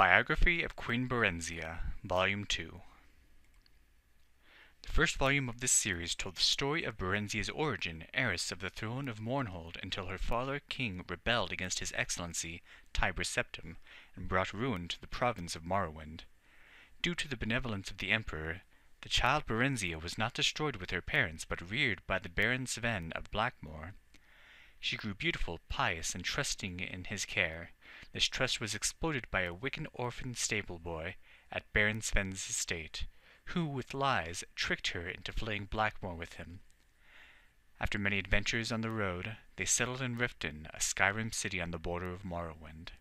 Biography of Queen Barenziah, Volume 2. The first volume of this series told the story of Barenziah's origin, heiress of the throne of Mournhold, until her father king rebelled against his excellency Tiber Septim, and brought ruin to the province of Morrowind. Due to the benevolence of the emperor, the child Barenziah was not destroyed with her parents, but reared by the Baron Sven of Blackmoor. She grew beautiful, pious, and trusting in his care. This trust was exploited by a wicked orphan stable boy at Baron Sven's estate, who, with lies, tricked her into fleeing Blackmoor with him. After many adventures on the road, they settled in Riften, a Skyrim city on the border of Morrowind.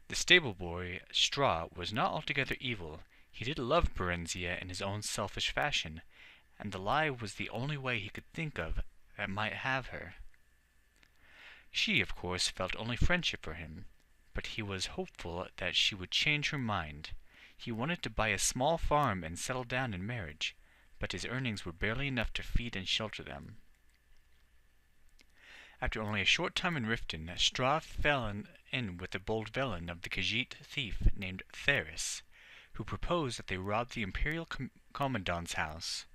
The stable boy, Straw, was not altogether evil. He did love Barenziah in his own selfish fashion, and the lie was the only way he could think of that might have her. She, of course, felt only friendship for him, but he was hopeful that she would change her mind. He wanted to buy a small farm and settle down in marriage, but his earnings were barely enough to feed and shelter them. After only a short time in Riften, Straw fell in with a bold villain of the Khajiit thief named Theris, who proposed that they rob the Imperial Commandant's house.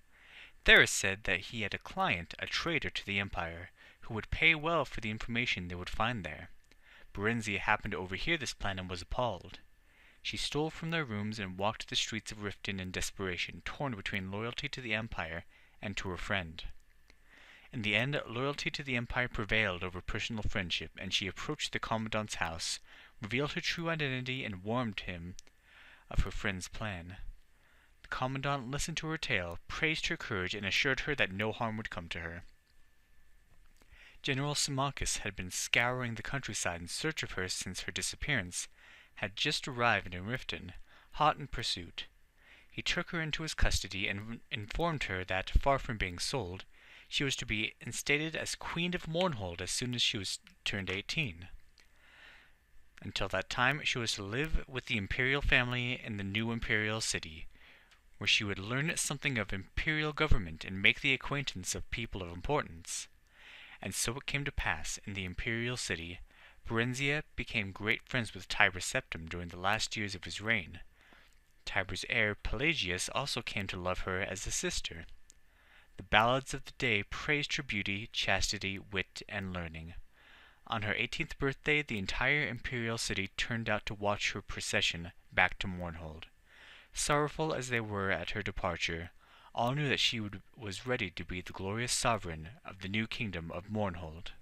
Theris said that he had a client, a traitor to the Empire, who would pay well for the information they would find there. Barenziah happened to overhear this plan and was appalled. She stole from their rooms and walked the streets of Riften in desperation, torn between loyalty to the Empire and to her friend. In the end, loyalty to the Empire prevailed over personal friendship, and she approached the Commandant's house, revealed her true identity, and warned him of her friend's plan. The Commandant listened to her tale, praised her courage, and assured her that no harm would come to her. General Symmachus had been scouring the countryside in search of her since her disappearance, had just arrived in Riften, hot in pursuit. He took her into his custody and informed her that, far from being sold, she was to be instated as Queen of Mournhold as soon as she was turned 18. Until that time, she was to live with the imperial family in the new imperial city, where she would learn something of imperial government and make the acquaintance of people of importance. And so it came to pass, in the imperial city, Barenziah became great friends with Tiber Septim during the last years of his reign. Tiber's heir Pelagius also came to love her as a sister. The ballads of the day praised her beauty, chastity, wit, and learning. On her 18th birthday, the entire imperial city turned out to watch her procession back to Mournhold. Sorrowful as they were at her departure, all knew that she was ready to be the glorious sovereign of the new kingdom of Mournhold.